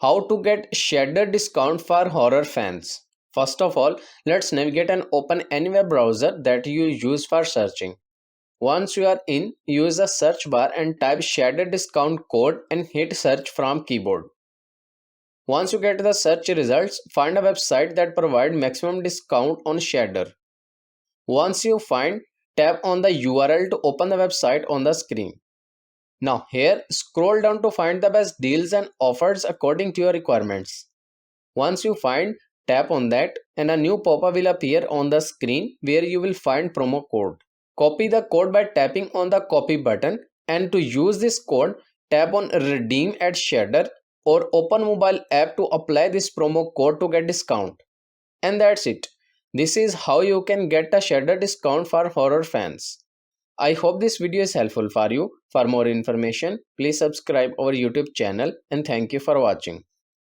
How to get Shudder discount for horror fans. First of all, let's navigate and open any web browser that you use for searching. Once you are in, use the search bar and type Shudder discount code and hit search from keyboard. Once you get the search results, find a website that provide maximum discount on Shudder. Once you find, tap on the URL to open the website on the screen. Now here, scroll down to find the best deals and offers according to your requirements. Once you find, tap on that and a new pop-up will appear on the screen where you will find promo code. Copy the code by tapping on the copy button, and to use this code, tap on redeem at Shudder or open mobile app to apply this promo code to get discount. And that's it. This is how you can get a Shudder discount for horror fans. I hope this video is helpful for you. For more information, please subscribe our YouTube channel and thank you for watching.